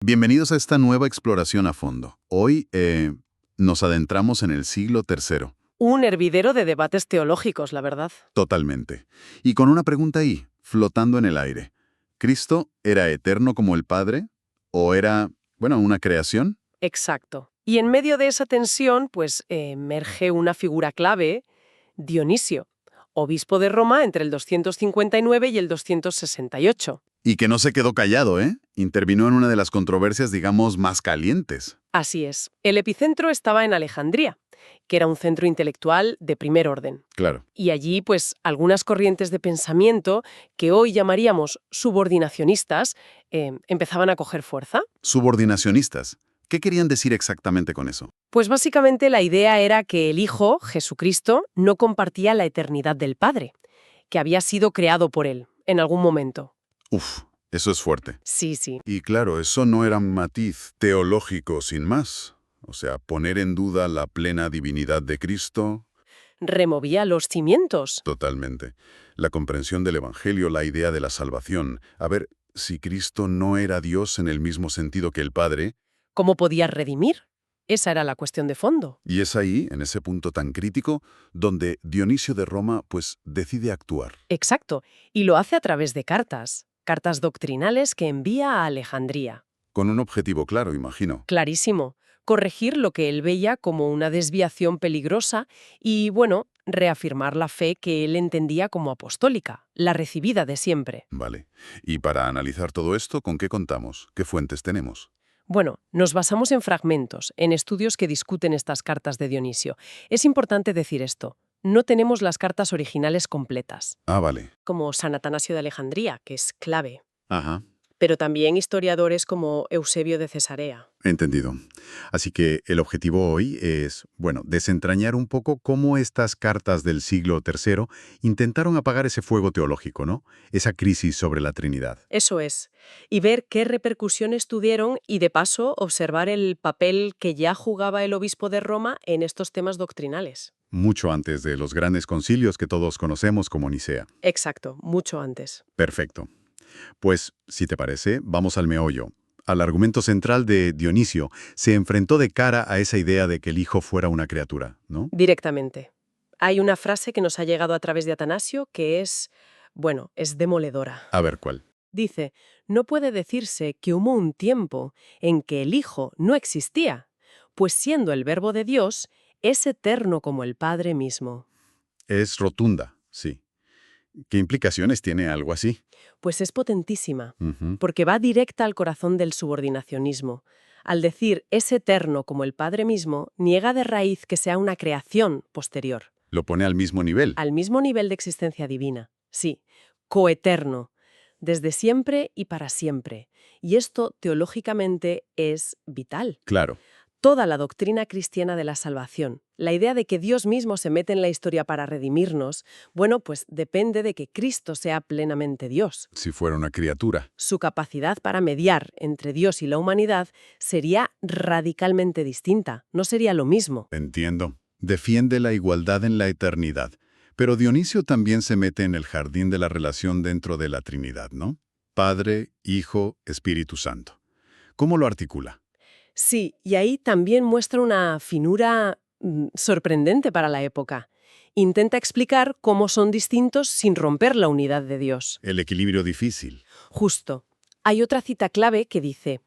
Bienvenidos a esta nueva exploración a fondo. Hoy nos adentramos en el siglo III. Un hervidero de debates teológicos, la verdad. Totalmente. Y con una pregunta ahí, flotando en el aire. ¿Cristo era eterno como el Padre? ¿O era, una creación? Exacto. Y en medio de esa tensión, pues emerge una figura clave, Dionisio, obispo de Roma entre el 259 y el 268. Y que no se quedó callado, ¿eh? Intervino en una de las controversias, digamos, más calientes. Así es. El epicentro estaba en Alejandría, que era un centro intelectual de primer orden. Claro. Y allí, pues, algunas corrientes de pensamiento que hoy llamaríamos subordinacionistas empezaban a coger fuerza. Subordinacionistas. ¿Qué querían decir exactamente con eso? Pues básicamente la idea era que el Hijo, Jesucristo, no compartía la eternidad del Padre, que había sido creado por él, en algún momento. Uf, eso es fuerte. Sí, sí. Y claro, eso no era un matiz teológico sin más. O sea, poner en duda la plena divinidad de Cristo. Removía los cimientos. Totalmente. La comprensión del Evangelio, la idea de la salvación. A ver, si Cristo no era Dios en el mismo sentido que el Padre, ¿Cómo podía redimir? Esa era la cuestión de fondo. y es ahí, en ese punto tan crítico, donde Dionisio de Roma, pues, decide actuar. Exacto. Y lo hace a través de cartas doctrinales que envía a Alejandría. Con un objetivo claro, imagino. Clarísimo. Corregir lo que él veía como una desviación peligrosa y, reafirmar la fe que él entendía como apostólica, la recibida de siempre. Vale. Y para analizar todo esto, ¿con qué contamos? ¿Qué fuentes tenemos? Bueno, nos basamos en fragmentos, en estudios que discuten estas cartas de Dionisio. Es importante decir esto. No tenemos las cartas originales completas, Ah, vale. como San Atanasio de Alejandría, que es clave, Ajá. pero también historiadores como Eusebio de Cesarea. Entendido. Así que el objetivo hoy es, desentrañar un poco cómo estas cartas del siglo III intentaron apagar ese fuego teológico, ¿no? Esa crisis sobre la Trinidad. Eso es. Y ver qué repercusiones tuvieron y, de paso, observar el papel que ya jugaba el obispo de Roma en estos temas doctrinales. Mucho antes de los grandes concilios que todos conocemos como Nicea. Exacto, mucho antes. Perfecto. Pues, si te parece, vamos al meollo. Al argumento central de Dionisio, se enfrentó de cara a esa idea de que el Hijo fuera una criatura, ¿no? Directamente. Hay una frase que nos ha llegado a través de Atanasio que es demoledora. A ver cuál. Dice, no puede decirse que hubo un tiempo en que el Hijo no existía, pues siendo el Verbo de Dios, es eterno como el Padre mismo. Es rotunda, sí. ¿Qué implicaciones tiene algo así? Pues es potentísima, Ujú. porque va directa al corazón del subordinacionismo. Al decir es eterno como el Padre mismo, niega de raíz que sea una creación posterior, Lo pone al mismo nivel. al mismo nivel de existencia divina. Sí, coeterno, desde siempre y para siempre. Y esto teológicamente es vital. Claro. Toda la doctrina cristiana de la salvación, la idea de que Dios mismo se mete en la historia para redimirnos, pues depende de que Cristo sea plenamente Dios. Si fuera una criatura. Su capacidad para mediar entre Dios y la humanidad sería radicalmente distinta, no sería lo mismo. Entiendo. Defiende la igualdad en la eternidad. Pero Dionisio también se mete en el jardín de la relación dentro de la Trinidad, ¿no? Padre, Hijo, Espíritu Santo. ¿Cómo lo articula? Sí, y ahí también muestra una finura sorprendente para la época. Intenta explicar cómo son distintos sin romper la unidad de Dios. El equilibrio difícil. Justo. Hay otra cita clave que dice: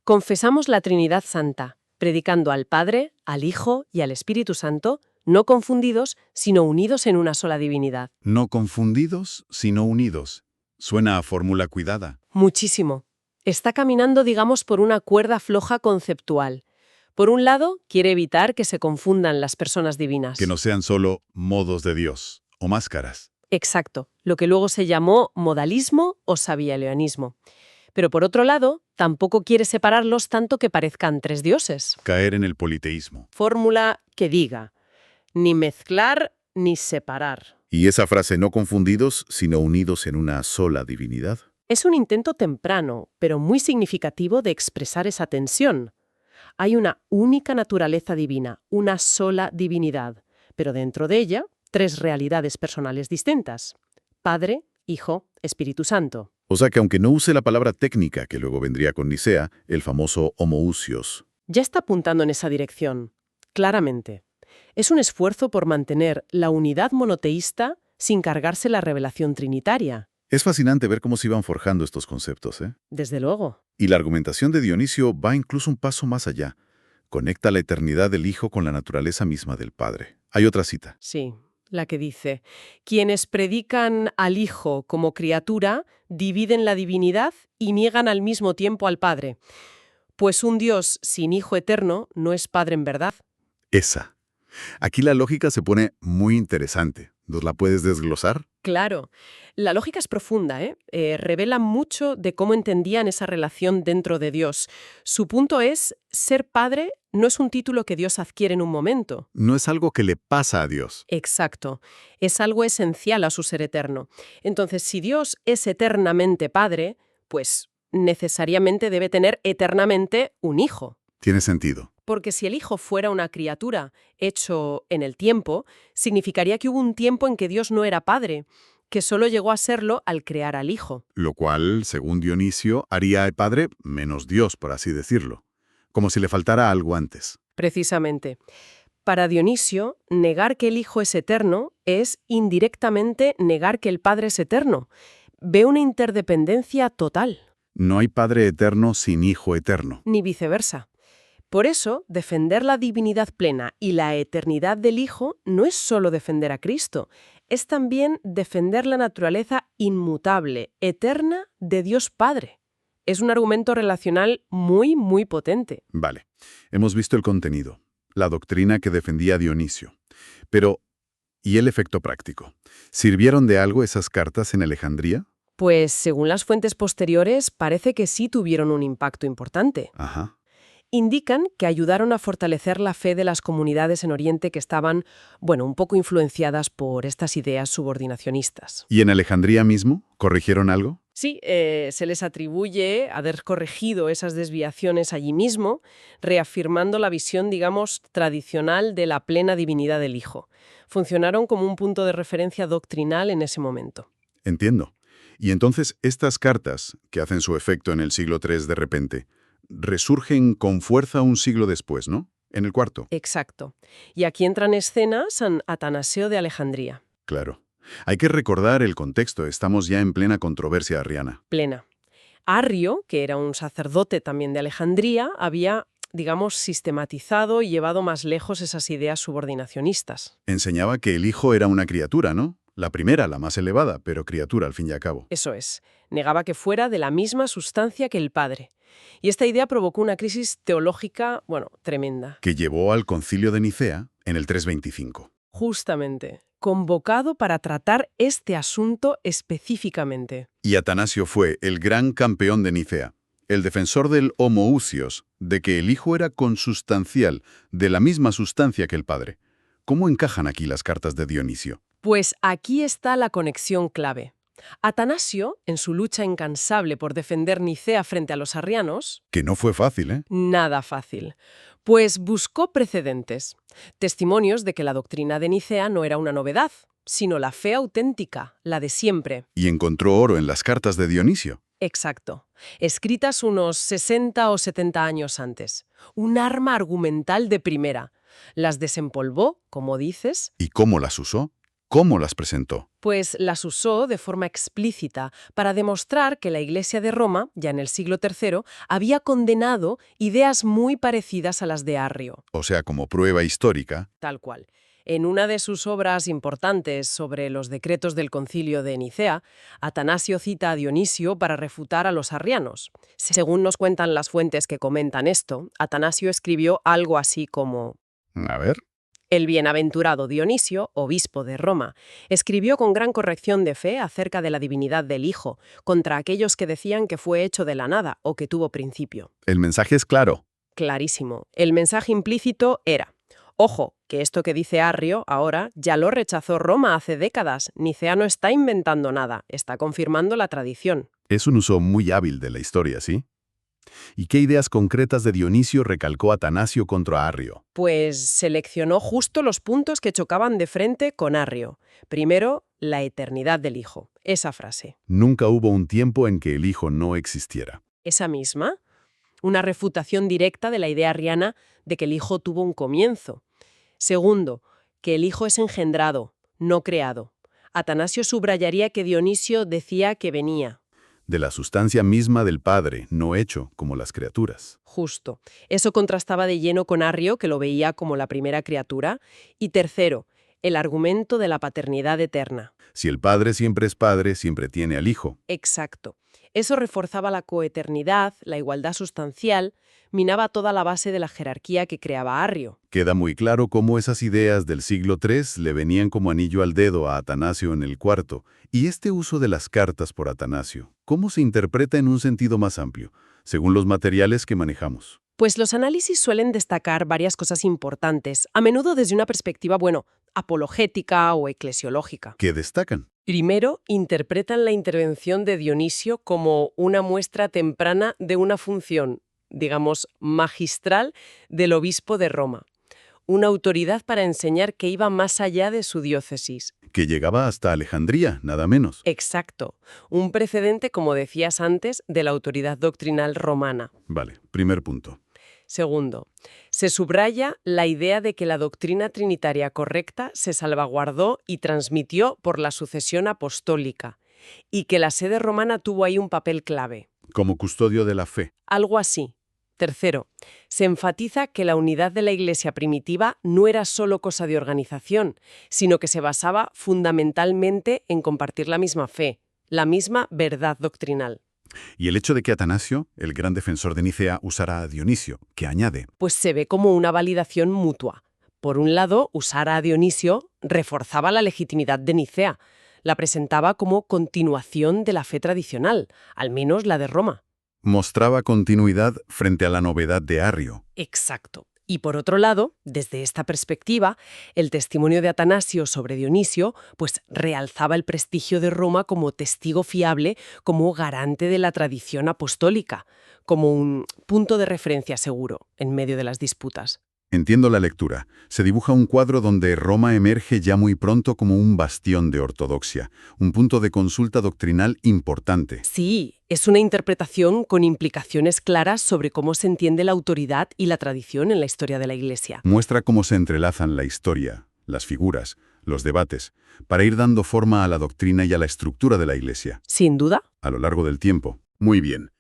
confesamos la Trinidad Santa, predicando al Padre, al Hijo y al Espíritu Santo, no confundidos, sino unidos en una sola divinidad. No confundidos, sino unidos. Suena a fórmula cuidada. Muchísimo. Está caminando, digamos, por una cuerda floja conceptual. Por un lado, quiere evitar que se confundan las personas divinas. Que no sean solo modos de Dios o máscaras. Exacto, lo que luego se llamó modalismo o sabieleanismo. Pero por otro lado, tampoco quiere separarlos tanto que parezcan tres dioses. Caer en el politeísmo. Fórmula que diga: ni mezclar ni separar. ¿Y esa frase no confundidos, sino unidos en una sola divinidad? Es un intento temprano, pero muy significativo de expresar esa tensión. Hay una única naturaleza divina, una sola divinidad, pero dentro de ella, tres realidades personales distintas: Padre, Hijo, Espíritu Santo. O sea que aunque no use la palabra técnica que luego vendría con Nicea, el famoso homoousios. Ya está apuntando en esa dirección, claramente. Es un esfuerzo por mantener la unidad monoteísta sin cargarse la revelación trinitaria. Es fascinante ver cómo se iban forjando estos conceptos, ¿eh? Desde luego. Y la argumentación de Dionisio va incluso un paso más allá. Conecta la eternidad del Hijo con la naturaleza misma del Padre. Hay otra cita. Sí, la que dice, quienes predican al Hijo como criatura dividen la divinidad y niegan al mismo tiempo al Padre. Pues un Dios sin Hijo eterno no es Padre en verdad. Esa. Aquí la lógica se pone muy interesante. ¿Nos la puedes desglosar? Claro, la lógica es profunda, ¿eh? Revela mucho de cómo entendían esa relación dentro de Dios. Su punto es, ser padre no es un título que Dios adquiere en un momento. No es algo que le pasa a Dios. Exacto, es algo esencial a su ser eterno. Entonces, si Dios es eternamente padre, pues necesariamente debe tener eternamente un hijo. Tiene sentido. Porque si el hijo fuera una criatura hecho en el tiempo, significaría que hubo un tiempo en que Dios no era padre, que solo llegó a serlo al crear al hijo. Lo cual, según Dionisio, haría al Padre menos Dios, por así decirlo. Como si le faltara algo antes. Precisamente. Para Dionisio, negar que el hijo es eterno es indirectamente negar que el padre es eterno. Ve una interdependencia total. No hay Padre eterno sin Hijo eterno. Ni viceversa. Por eso, defender la divinidad plena y la eternidad del Hijo no es solo defender a Cristo, es también defender la naturaleza inmutable, eterna de Dios Padre. Es un argumento relacional muy, muy potente. Vale, hemos visto el contenido, la doctrina que defendía Dionisio. Pero, ¿y el efecto práctico? ¿Sirvieron de algo esas cartas en Alejandría? Pues, según las fuentes posteriores, parece que sí tuvieron un impacto importante. Ajá. Indican que ayudaron a fortalecer la fe de las comunidades en Oriente que estaban, un poco influenciadas por estas ideas subordinacionistas. ¿Y en Alejandría mismo? ¿Corrigieron algo? Sí, se les atribuye haber corregido esas desviaciones allí mismo, reafirmando la visión, tradicional de la plena divinidad del Hijo. Funcionaron como un punto de referencia doctrinal en ese momento. Entiendo. Y entonces estas cartas, que hacen su efecto en el siglo III de repente, resurgen con fuerza un siglo después, ¿no? En el IV. Exacto. Y aquí entra en escena San Atanasio de Alejandría. Claro. Hay que recordar el contexto, estamos ya en plena controversia arriana. Plena. Arrio, que era un sacerdote también de Alejandría, había, sistematizado y llevado más lejos esas ideas subordinacionistas. Enseñaba que el Hijo era una criatura, ¿no? La primera, la más elevada, pero criatura al fin y al cabo. Eso es. Negaba que fuera de la misma sustancia que el Padre. Y esta idea provocó una crisis teológica, tremenda. Que llevó al Concilio de Nicea en el 325. Justamente. Convocado para tratar este asunto específicamente. Y Atanasio fue el gran campeón de Nicea, el defensor del homoousios, de que el Hijo era consustancial, de la misma sustancia que el Padre. ¿Cómo encajan aquí las cartas de Dionisio? Pues aquí está la conexión clave. Atanasio, en su lucha incansable por defender Nicea frente a los arrianos, Que no fue fácil, ¿eh? nada fácil, pues buscó precedentes, testimonios de que la doctrina de Nicea no era una novedad, sino la fe auténtica, la de siempre. Y encontró oro en las cartas de Dionisio. Exacto. Escritas unos 60 o 70 años antes. Un arma argumental de primera. Las desempolvó, como dices. ¿Y cómo las usó? ¿Cómo las presentó? Pues las usó de forma explícita para demostrar que la Iglesia de Roma, ya en el siglo III, había condenado ideas muy parecidas a las de Arrio. O sea, como prueba histórica. Tal cual. En una de sus obras importantes sobre los decretos del Concilio de Nicea, Atanasio cita a Dionisio para refutar a los arrianos. Según nos cuentan las fuentes que comentan esto, Atanasio escribió algo así como: A ver. el bienaventurado Dionisio, obispo de Roma, escribió con gran corrección de fe acerca de la divinidad del Hijo, contra aquellos que decían que fue hecho de la nada o que tuvo principio. El mensaje es claro. Clarísimo. El mensaje implícito era: ojo, que esto que dice Arrio ahora ya lo rechazó Roma hace décadas. Nicea no está inventando nada, está confirmando la tradición. Es un uso muy hábil de la historia, ¿sí? ¿Y qué ideas concretas de Dionisio recalcó Atanasio contra Arrio? Pues seleccionó justo los puntos que chocaban de frente con Arrio. Primero, la eternidad del Hijo. Esa frase. Nunca hubo un tiempo en que el Hijo no existiera. Esa misma. Una refutación directa de la idea arriana de que el Hijo tuvo un comienzo. Segundo, que el Hijo es engendrado, no creado. Atanasio subrayaría que Dionisio decía que venía. De la sustancia misma del Padre, no hecho como las criaturas. Justo. Eso contrastaba de lleno con Arrio, que lo veía como la primera criatura. Y tercero, el argumento de la paternidad eterna. Si el Padre siempre es Padre, siempre tiene al Hijo. Exacto. Eso reforzaba la coeternidad, la igualdad sustancial, minaba toda la base de la jerarquía que creaba Arrio. Queda muy claro cómo esas ideas del siglo III le venían como anillo al dedo a Atanasio en el cuarto. Y este uso de las cartas por Atanasio, ¿cómo se interpreta en un sentido más amplio, según los materiales que manejamos? Pues los análisis suelen destacar varias cosas importantes, a menudo desde una perspectiva, apologética o eclesiológica. ¿Qué destacan? Primero, interpretan la intervención de Dionisio como una muestra temprana de una función, digamos, magistral del obispo de Roma. Una autoridad para enseñar que iba más allá de su diócesis. Que llegaba hasta Alejandría, nada menos. Exacto. Un precedente, como decías antes, de la autoridad doctrinal romana. Vale, primer punto. Segundo, se subraya la idea de que la doctrina trinitaria correcta se salvaguardó y transmitió por la sucesión apostólica, y que la sede romana tuvo ahí un papel clave. Como custodio de la fe. Algo así. Tercero, se enfatiza que la unidad de la Iglesia primitiva no era solo cosa de organización, sino que se basaba fundamentalmente en compartir la misma fe, la misma verdad doctrinal. Y el hecho de que Atanasio, el gran defensor de Nicea, usara a Dionisio, que añade, Pues se ve como una validación mutua. Por un lado, usar a Dionisio reforzaba la legitimidad de Nicea, la presentaba como continuación de la fe tradicional, al menos la de Roma. mostraba continuidad frente a la novedad de Arrio. Exacto. Y por otro lado, desde esta perspectiva, el testimonio de Atanasio sobre Dionisio pues realzaba el prestigio de Roma como testigo fiable, como garante de la tradición apostólica, como un punto de referencia seguro en medio de las disputas. Entiendo la lectura. Se dibuja un cuadro donde Roma emerge ya muy pronto como un bastión de ortodoxia, un punto de consulta doctrinal importante. Sí, es una interpretación con implicaciones claras sobre cómo se entiende la autoridad y la tradición en la historia de la Iglesia. Muestra cómo se entrelazan la historia, las figuras, los debates, para ir dando forma a la doctrina y a la estructura de la Iglesia, Sin duda. a lo largo del tiempo. Muy bien.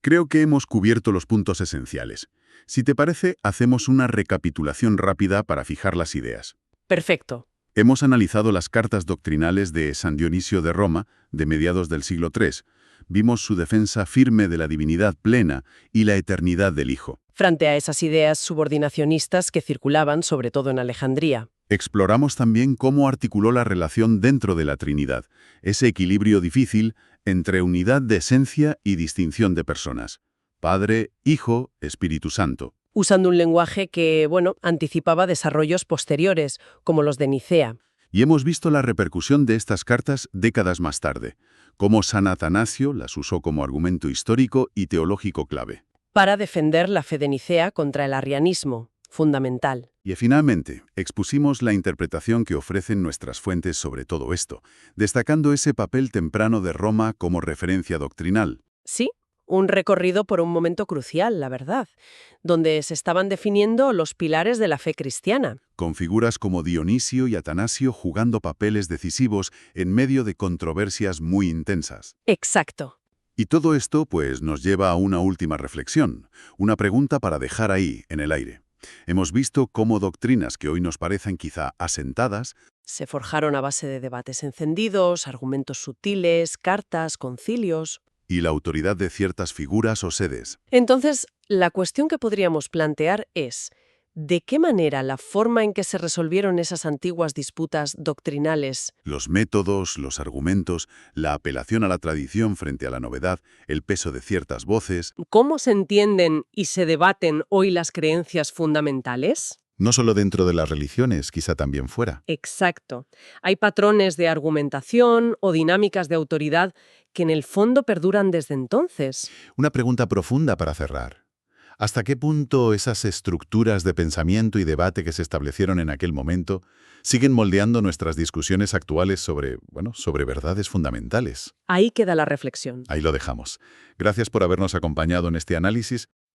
Creo que hemos cubierto los puntos esenciales. Si te parece, hacemos una recapitulación rápida para fijar las ideas. Perfecto. Hemos analizado las cartas doctrinales de San Dionisio de Roma, de mediados del siglo III. Vimos su defensa firme de la divinidad plena y la eternidad del Hijo. Frente a esas ideas subordinacionistas que circulaban sobre todo en Alejandría. Exploramos también cómo articuló la relación dentro de la Trinidad, ese equilibrio difícil entre unidad de esencia y distinción de personas. Padre, Hijo, Espíritu Santo. Usando un lenguaje que, anticipaba desarrollos posteriores, como los de Nicea. Y hemos visto la repercusión de estas cartas décadas más tarde, cómo San Atanasio las usó como argumento histórico y teológico clave. Para defender la fe de Nicea contra el arrianismo, fundamental. Y finalmente, expusimos la interpretación que ofrecen nuestras fuentes sobre todo esto, destacando ese papel temprano de Roma como referencia doctrinal. Sí, un recorrido por un momento crucial, la verdad, donde se estaban definiendo los pilares de la fe cristiana. Con figuras como Dionisio y Atanasio jugando papeles decisivos en medio de controversias muy intensas. Exacto. Y todo esto, pues, nos lleva a una última reflexión, una pregunta para dejar ahí, en el aire. Hemos visto cómo doctrinas que hoy nos parecen quizá asentadas, Se forjaron a base de debates encendidos, argumentos sutiles, cartas, concilios. y la autoridad de ciertas figuras o sedes. Entonces, la cuestión que podríamos plantear es, ¿de qué manera la forma en que se resolvieron esas antiguas disputas doctrinales, Los métodos, los argumentos, la apelación a la tradición frente a la novedad, el peso de ciertas voces, cómo se entienden y se debaten hoy las creencias fundamentales? no solo dentro de las religiones, quizá también fuera. Exacto. Hay patrones de argumentación o dinámicas de autoridad que en el fondo perduran desde entonces. Una pregunta profunda para cerrar. ¿Hasta qué punto esas estructuras de pensamiento y debate que se establecieron en aquel momento siguen moldeando nuestras discusiones actuales sobre verdades fundamentales? Ahí queda la reflexión. Ahí lo dejamos. Gracias por habernos acompañado en este análisis.